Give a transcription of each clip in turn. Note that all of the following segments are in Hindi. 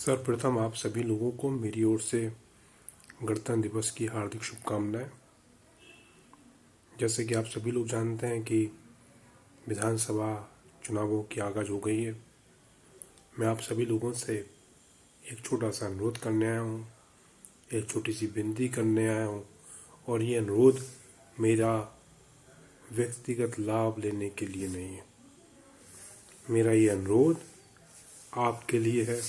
सर्वप्रथम आप सभी लोगों को मेरी ओर से गणतंत्र दिवस की हार्दिक शुभकामनाएं। जैसे कि आप सभी लोग जानते हैं कि विधानसभा चुनावों की आगाज हो गई है। मैं आप सभी लोगों से एक छोटा सा अनुरोध करने आया हूँ, एक छोटी सी विनती करने आया हूँ। और ये अनुरोध मेरा व्यक्तिगत लाभ लेने के लिए नहीं है। मेरा ये अनुरोध आपके लिए है,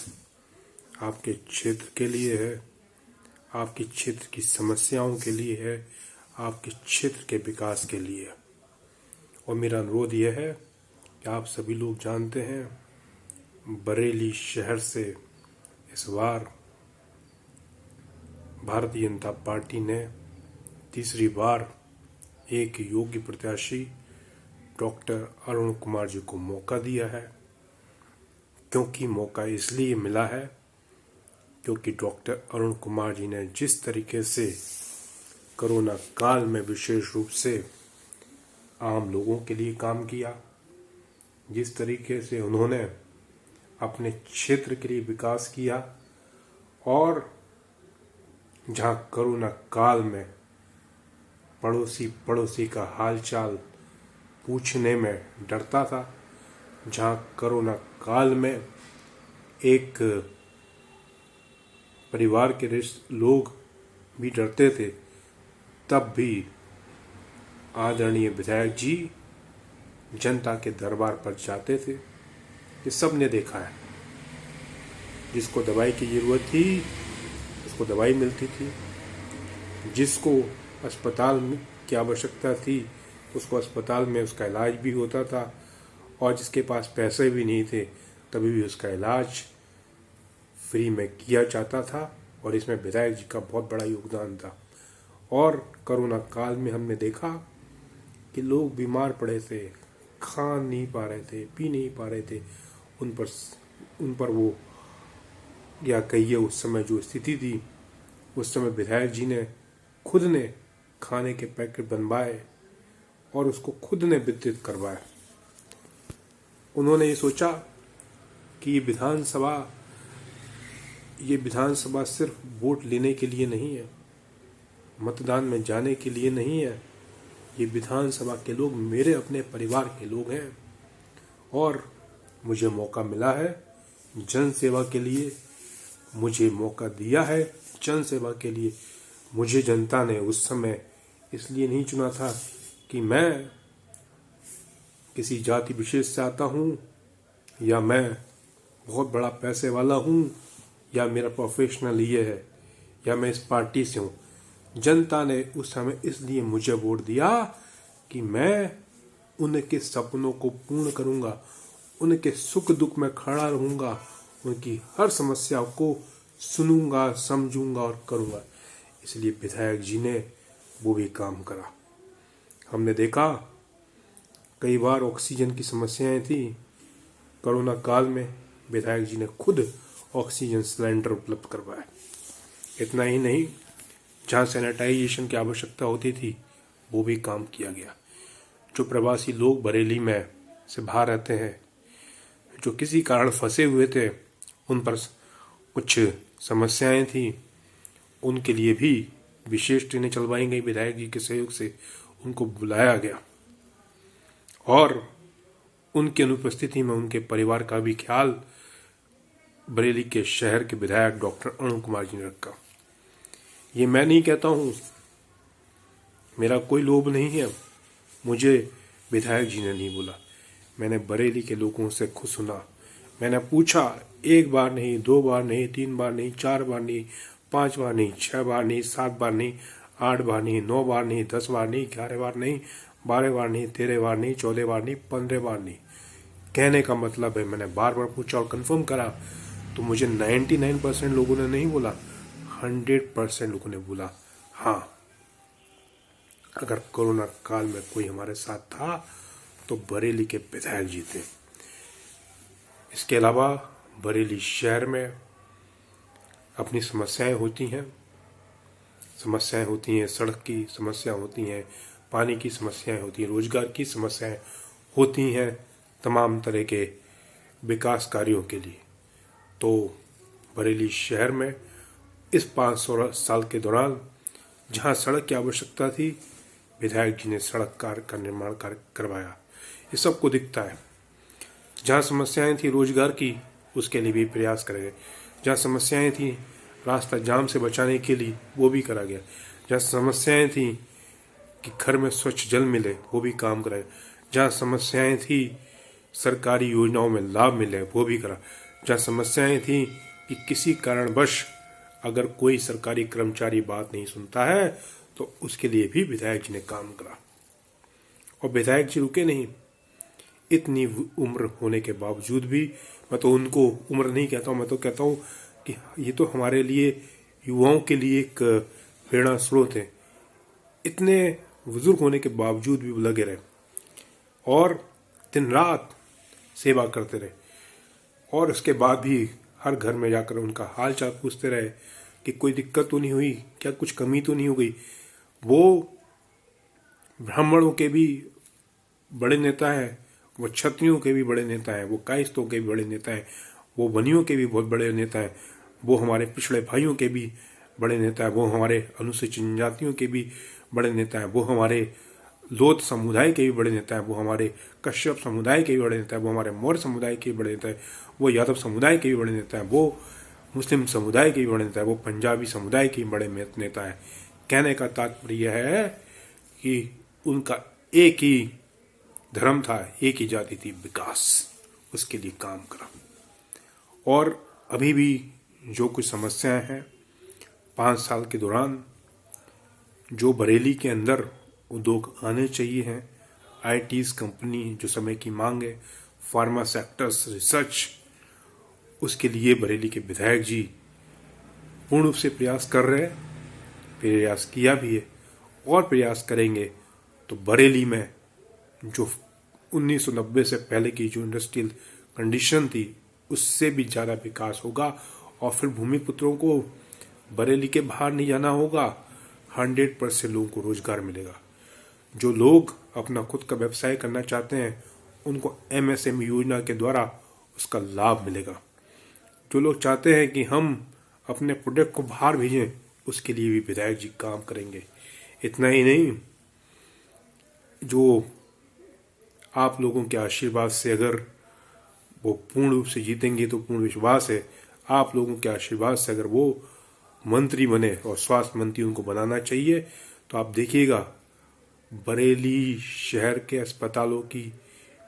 आपके क्षेत्र के लिए है, आपके क्षेत्र की समस्याओं के लिए है, आपके क्षेत्र के विकास के लिए है। और मेरा अनुरोध यह है कि आप सभी लोग जानते हैं बरेली शहर से इस बार भारतीय जनता पार्टी ने तीसरी बार एक योग्य प्रत्याशी डॉक्टर अरुण कुमार जी को मौका दिया है। क्योंकि मौका इसलिए मिला है क्योंकि डॉक्टर अरुण कुमार जी ने जिस तरीके से कोरोना काल में विशेष रूप से आम लोगों के लिए काम किया, जिस तरीके से उन्होंने अपने क्षेत्र के लिए विकास किया, और जहां कोरोना काल में पड़ोसी का हालचाल पूछने में डरता था, जहां कोरोना काल में एक परिवार के लोग भी डरते थे, तब भी आदरणीय विधायक जी जनता के दरबार पर जाते थे। ये सब ने देखा है। जिसको दवाई की जरूरत थी उसको दवाई मिलती थी, जिसको अस्पताल की आवश्यकता थी उसको अस्पताल में उसका इलाज भी होता था, और जिसके पास पैसे भी नहीं थे तभी भी उसका इलाज फ्री में किया जाता था। और इसमें विधायक जी का बहुत बड़ा योगदान था। और कोरोना काल में हमने देखा कि लोग बीमार पड़े थे, खा नहीं पा रहे थे, पी नहीं पा रहे थे, उन पर वो या कहिए उस समय जो स्थिति थी, उस समय विधायक जी ने खुद ने खाने के पैकेट बनवाए और उसको खुद ने वितरित करवाए। उन्होंने ये सोचा कि ये विधानसभा सिर्फ वोट लेने के लिए नहीं है, मतदान में जाने के लिए नहीं है। ये विधानसभा के लोग मेरे अपने परिवार के लोग हैं, और मुझे मौका मिला है जन सेवा के लिए, मुझे मौका दिया है जन सेवा के लिए। मुझे जनता ने उस समय इसलिए नहीं चुना था कि मैं किसी जाति विशेष से आता हूँ, या मैं बहुत बड़ा पैसे वाला हूँ, या मेरा प्रोफेशनल ये है, या मैं इस पार्टी से हूँ। जनता ने उस समय इसलिए मुझे वोट दिया कि मैं उनके सपनों को पूर्ण करूँगा, उनके सुख दुख में खड़ा रहूँगा, उनकी हर समस्या को सुनूंगा, समझूंगा और करूँगा। इसलिए विधायक जी ने वो भी काम करा। हमने देखा कई बार ऑक्सीजन की समस्याएं थी। कोरोना काल में विधायक जी ने खुद ऑक्सीजन सिलेंडर उपलब्ध करवाया। इतना ही नहीं, जहाँ सैनिटाइजेशन की आवश्यकता होती थी वो भी काम किया गया। जो प्रवासी लोग बरेली में से बाहर रहते हैं, जो किसी कारण फंसे हुए थे, उन पर कुछ समस्याएं थी, उनके लिए भी विशेष ट्रेनें चलवाई गई। विधायक जी के सहयोग से उनको बुलाया गया और उनकी अनुपस्थिति में उनके परिवार का भी ख्याल बरेली के शहर के विधायक डॉक्टर अरुण कुमार जी ने रखा। ये मैं नहीं कहता हूँ, मेरा कोई लोभ नहीं है, मुझे विधायक जी ने नहीं बोला। मैंने बरेली के लोगों से खुद सुना, मैंने पूछा, एक बार नहीं, 2 बार नहीं, 3 बार नहीं, 4 बार नहीं, 5 बार नहीं, 6 बार नहीं, 7 बार नहीं, 8 बार नहीं, 9 बार नहीं, 10 बार नहीं, 11 बार नहीं, 12 बार नहीं, 13 बार नहीं, 14 बार नहीं, 15 बार नहीं। कहने का मतलब है मैंने बार बार पूछा और कंफर्म करा, तो मुझे 99% लोगों ने नहीं बोला, 100% लोगों ने बोला हाँ, अगर कोरोना काल में कोई हमारे साथ था तो बरेली के विधायक जी थे। इसके अलावा बरेली शहर में अपनी समस्याएं होती हैं सड़क की समस्या होती हैं, पानी की समस्याएं होती हैं, रोजगार की समस्याएं होती हैं, तमाम तरह के विकास कार्यों के लिए। तो बरेली शहर में इस 500 साल के दौरान जहां सड़क की आवश्यकता थी, विधायक जी ने सड़क कार्य का निर्माण कार्य करवाया। ये सबको दिखता है। जहां समस्याएं थी रोजगार की, उसके लिए भी प्रयास करे गए। जहां समस्याएं थी रास्ता जाम से बचाने के लिए, वो भी करा गया। जहां समस्याएं थी कि घर में स्वच्छ जल मिले, वो भी काम करा गया। जहां समस्याएं थी सरकारी योजनाओं में लाभ मिले, वो भी करा। जहां समस्याएं थी कि किसी कारणवश अगर कोई सरकारी कर्मचारी बात नहीं सुनता है तो उसके लिए भी विधायक जी ने काम करा। और विधायक जी रुके नहीं। इतनी उम्र होने के बावजूद भी, मैं तो उनको उम्र नहीं कहता हूँ, मैं तो कहता हूँ कि ये तो हमारे लिए, युवाओं के लिए एक प्रेरणा स्रोत है। इतने बुजुर्ग होने के बावजूद भी वो लगे रहे और दिन रात सेवा करते रहे। और उसके बाद भी हर घर में जाकर उनका हाल चाल पूछते रहे कि कोई दिक्कत तो नहीं हुई, क्या कुछ कमी तो नहीं हो गई। वो ब्राह्मणों के भी बड़े नेता हैं, वो क्षत्रियों के भी बड़े नेता हैं, वो कायस्थों के भी बड़े नेता हैं, वो बनियों के भी बहुत बड़े नेता हैं, वो हमारे पिछड़े भाइयों के भी बड़े नेता हैं, वो हमारे अनुसूचित जनजातियों के भी बड़े नेता हैं, वो हमारे लोथ समुदाय के भी बड़े नेता हैं, वो हमारे कश्यप समुदाय के भी बड़े नेता हैं, वो हमारे मौर्य समुदाय के भी बड़े नेता हैं, वो यादव समुदाय के भी बड़े नेता हैं, वो मुस्लिम समुदाय के भी बड़े नेता हैं, वो पंजाबी समुदाय के भी बड़े नेता हैं। कहने का तात्पर्य है कि उनका एक ही धर्म था, एक ही जाति थी, विकास। उसके लिए काम करा। और अभी भी जो कुछ समस्याएं हैं 5 साल के दौरान, जो बरेली के अंदर उद्योग आने चाहिए हैं, आईटीज कंपनी जो समय की मांग है, फार्मा सेक्टर्स, रिसर्च, उसके लिए बरेली के विधायक जी पूर्ण रूप से प्रयास कर रहे हैं। प्रयास किया भी है और प्रयास करेंगे तो बरेली में जो 1990 से पहले की जो इंडस्ट्रियल कंडीशन थी उससे भी ज़्यादा विकास होगा। और फिर भूमिपुत्रों को बरेली के बाहर नहीं जाना होगा। 100% लोगों को रोजगार मिलेगा। जो लोग अपना खुद का व्यवसाय करना चाहते हैं उनको एमएसएमई योजना के द्वारा उसका लाभ मिलेगा। जो लोग चाहते हैं कि हम अपने प्रोडक्ट को बाहर भेजें, उसके लिए भी विधायक जी काम करेंगे। इतना ही नहीं, जो आप लोगों के आशीर्वाद से अगर वो पूर्ण रूप से जीतेंगे तो पूर्ण विश्वास है आप लोगों के आशीर्वाद से अगर वो मंत्री बने और स्वास्थ्य मंत्री उनको बनाना चाहिए तो आप देखिएगा बरेली शहर के अस्पतालों की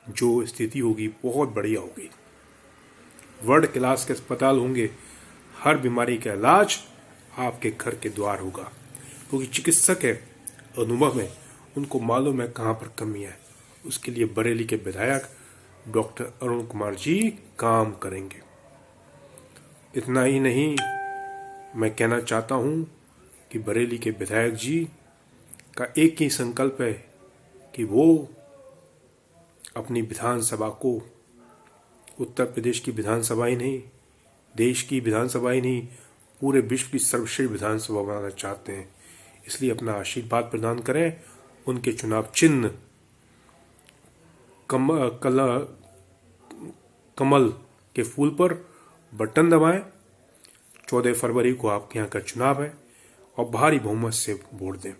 जो स्थिति होगी बहुत बढ़िया होगी। वर्ल्ड क्लास के अस्पताल होंगे। हर बीमारी का इलाज आपके घर के द्वार होगा, क्योंकि चिकित्सक है, अनुभव है, उनको मालूम है कहाँ पर कमी है। उसके लिए बरेली के विधायक डॉक्टर अरुण कुमार जी काम करेंगे। इतना ही नहीं, मैं कहना चाहता हूँ कि बरेली के विधायक जी का एक ही संकल्प है कि वो अपनी विधानसभा को, उत्तर प्रदेश की विधानसभा ही नहीं, देश की विधानसभा ही नहीं, पूरे विश्व की सर्वश्रेष्ठ विधानसभा बनाना चाहते हैं। इसलिए अपना आशीर्वाद प्रदान करें। उनके चुनाव चिन्ह कमल के फूल पर बटन दबाएं। 14 फरवरी को आपके यहाँ का चुनाव है और भारी बहुमत से वोट दें।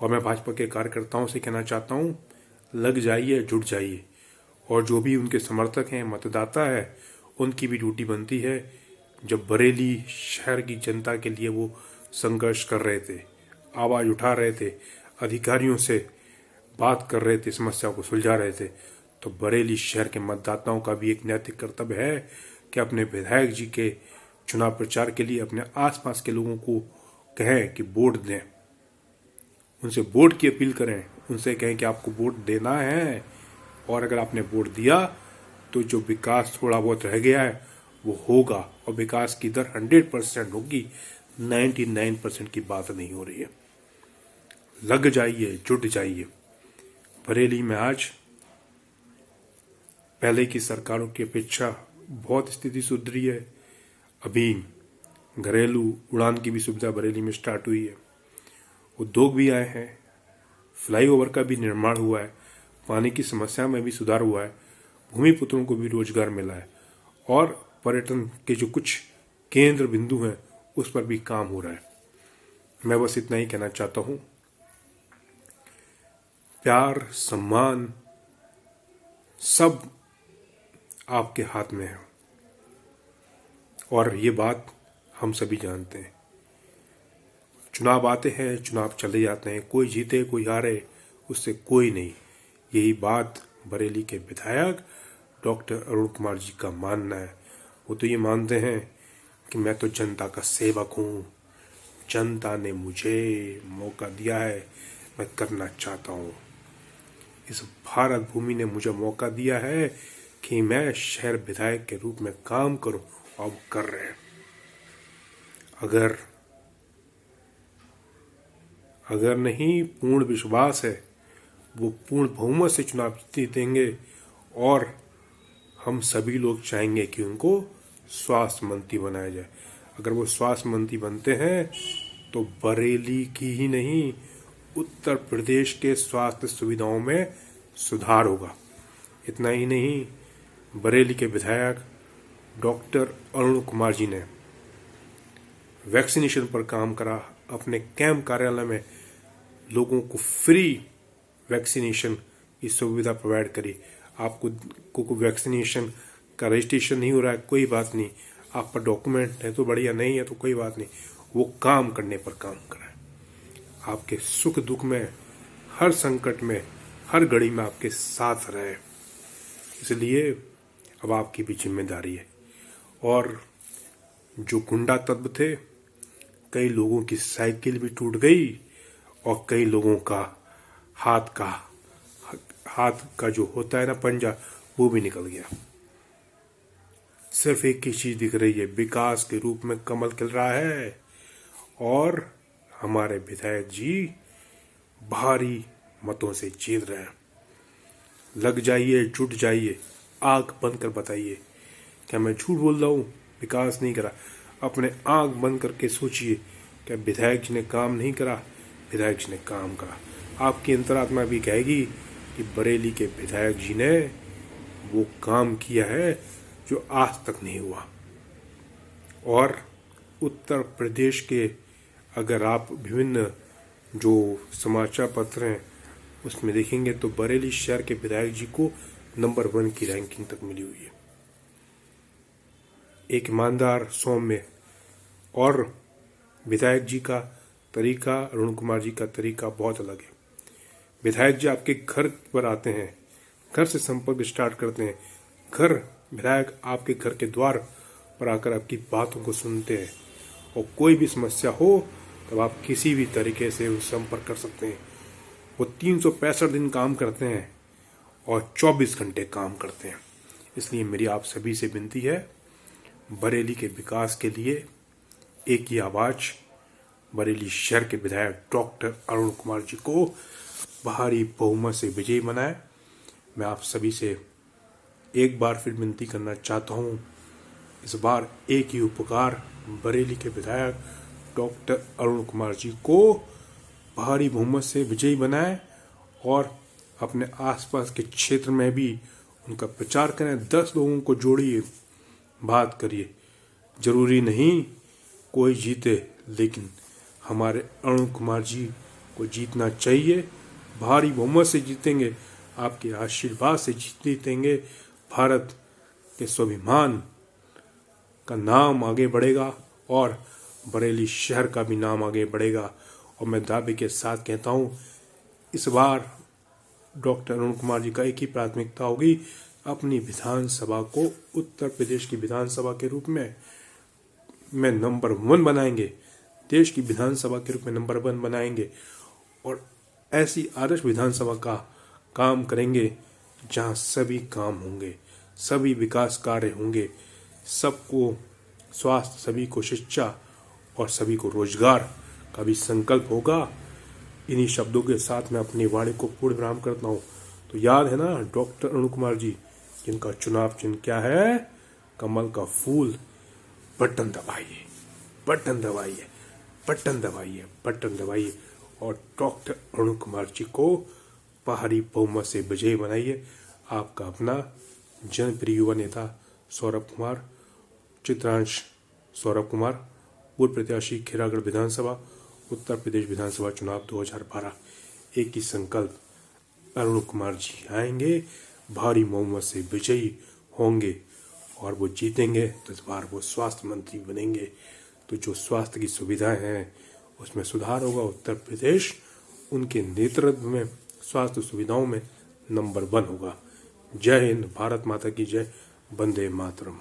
और मैं भाजपा के कार्यकर्ताओं से कहना चाहता हूँ, लग जाइए, जुट जाइए। और जो भी उनके समर्थक हैं, मतदाता है, उनकी भी ड्यूटी बनती है। जब बरेली शहर की जनता के लिए वो संघर्ष कर रहे थे, आवाज उठा रहे थे, अधिकारियों से बात कर रहे थे, समस्या को सुलझा रहे थे, तो बरेली शहर के मतदाताओं का भी एक नैतिक कर्तव्य है कि अपने विधायक जी के चुनाव प्रचार के लिए अपने आसपास के लोगों को कहें कि वोट दें, उनसे वोट की अपील करें, उनसे कहें कि आपको वोट देना है। और अगर आपने वोट दिया तो जो विकास थोड़ा बहुत रह गया है वो होगा और विकास की दर 100% होगी, 99% की बात नहीं हो रही है। लग जाइए, जुट जाइए। बरेली में आज पहले की सरकारों की अपेक्षा बहुत स्थिति सुधरी है। अभी घरेलू उड़ान की भी सुविधा बरेली में स्टार्ट हुई है, उद्योग भी आए हैं, फ्लाईओवर का भी निर्माण हुआ है, पानी की समस्या में भी सुधार हुआ है, भूमिपुत्रों को भी रोजगार मिला है और पर्यटन के जो कुछ केंद्र बिंदु हैं उस पर भी काम हो रहा है। मैं बस इतना ही कहना चाहता हूं, प्यार सम्मान सब आपके हाथ में है और ये बात हम सभी जानते हैं। चुनाव आते हैं, चुनाव चले जाते हैं, कोई जीते कोई हारे उससे कोई नहीं। यही बात बरेली के विधायक डॉक्टर अरुण कुमार जी का मानना है। वो तो ये मानते हैं कि मैं तो जनता का सेवक हूँ, जनता ने मुझे मौका दिया है, मैं करना चाहता हूँ। इस भारत भूमि ने मुझे मौका दिया है कि मैं शहर विधायक के रूप में काम करूं और वो कर रहे हैं। अगर नहीं पूर्ण विश्वास है, वो पूर्ण बहुमत से चुनाव जीतेंगे और हम सभी लोग चाहेंगे कि उनको स्वास्थ्य मंत्री बनाया जाए। अगर वो स्वास्थ्य मंत्री बनते हैं तो बरेली की ही नहीं, उत्तर प्रदेश के स्वास्थ्य सुविधाओं में सुधार होगा। इतना ही नहीं, बरेली के विधायक डॉक्टर अरुण कुमार जी ने वैक्सीनेशन पर काम करा, अपने कैंप कार्यालय में लोगों को फ्री वैक्सीनेशन की सुविधा प्रोवाइड करी। आपको वैक्सीनेशन का रजिस्ट्रेशन नहीं हो रहा है, कोई बात नहीं, आप पर डॉक्यूमेंट है तो बढ़िया, नहीं है तो कोई बात नहीं, वो काम करने पर काम करा है। आपके सुख दुख में, हर संकट में, हर घड़ी में आपके साथ रहे। इसलिए अब आपकी भी जिम्मेदारी है। और जो गुंडा तत्व थे, कई लोगों की साइकिल भी टूट गई और कई लोगों का हाथ का जो होता है ना पंजा, वो भी निकल गया। सिर्फ एक ही चीज दिख रही है, विकास के रूप में कमल खिल रहा है और हमारे विधायक जी भारी मतों से जीत रहे हैं। लग जाइए, जुट जाइए, आंख बंद कर बताइए, क्या मैं झूठ बोल रहा हूँ? विकास नहीं करा? अपने आंख बंद करके सोचिए, क्या विधायक जी ने काम नहीं करा? विधायक जी ने काम करा। आपकी अंतरात्मा भी कहेगी कि बरेली के विधायक जी ने वो काम किया है जो आज तक नहीं हुआ। और उत्तर प्रदेश के अगर आप विभिन्न जो समाचार पत्र हैं उसमें देखेंगे तो बरेली शहर के विधायक जी को नंबर 1 की रैंकिंग तक मिली हुई है। एक ईमानदार, सौम्य और विधायक जी का तरीका, अरुण कुमार जी का तरीका बहुत अलग है। विधायक जी आपके घर पर आते हैं, घर से संपर्क स्टार्ट करते हैं। विधायक आपके घर के द्वार पर आकर आपकी बातों को सुनते हैं और कोई भी समस्या हो तब आप किसी भी तरीके से उनसे संपर्क कर सकते हैं। वो 365 दिन काम करते हैं और 24 घंटे काम करते हैं। इसलिए मेरी आप सभी से विनती है, बरेली के विकास के लिए एक ही आवाज, बरेली शहर के विधायक डॉक्टर अरुण कुमार जी को भारी बहुमत से विजयी बनाए। मैं आप सभी से एक बार फिर विनती करना चाहता हूँ, इस बार एक ही उपकार, बरेली के विधायक डॉक्टर अरुण कुमार जी को भारी बहुमत से विजयी बनाए और अपने आसपास के क्षेत्र में भी उनका प्रचार करें। 10 लोगों को जोड़िए, बात करिए। जरूरी नहीं कोई जीते, लेकिन हमारे अरुण कुमार जी को जीतना चाहिए। भारी बहुमत से जीतेंगे, आपके आशीर्वाद से जीतेंगे। भारत के स्वाभिमान का नाम आगे बढ़ेगा और बरेली शहर का भी नाम आगे बढ़ेगा। और मैं दावे के साथ कहता हूँ, इस बार डॉक्टर अरुण कुमार जी का एक ही प्राथमिकता होगी, अपनी विधानसभा को उत्तर प्रदेश की विधानसभा के रूप में नंबर 1 बनाएंगे, देश की विधानसभा के रूप में नंबर 1 बनाएंगे और ऐसी आदर्श विधानसभा का काम करेंगे जहां सभी काम होंगे, सभी विकास कार्य होंगे, सबको स्वास्थ्य, सभी को शिक्षा और सभी को रोजगार का भी संकल्प होगा। इन्हीं शब्दों के साथ मैं अपनी वाणी को पूर्ण विराम करता हूँ। तो याद है ना डॉक्टर अरुण कुमार जी, जिनका चुनाव चिन्ह क्या है? कमल का फूल। बटन दबाइए, बटन दबाइए, बटन दबाइए, बटन दबाइए और डॉक्टर अरुण कुमार जी को भारी बहुमत से विजयी बनाइए। आपका अपना जनप्रिय युवा नेता सौरभ कुमार, चित्रांश सौरभ कुमार, पूर्व प्रत्याशी खैरागढ़ विधानसभा, उत्तर प्रदेश विधानसभा चुनाव 2012। एक ही संकल्प, अरुण कुमार जी आएंगे, भारी बहुमत से विजयी होंगे और वो जीतेंगे तो इस बार वो स्वास्थ्य मंत्री बनेंगे। तो जो स्वास्थ्य की सुविधाएं हैं उसमें सुधार होगा। उत्तर प्रदेश उनके नेतृत्व में स्वास्थ्य सुविधाओं में नंबर 1 होगा। जय हिंद, भारत माता की जय, वंदे मातरम।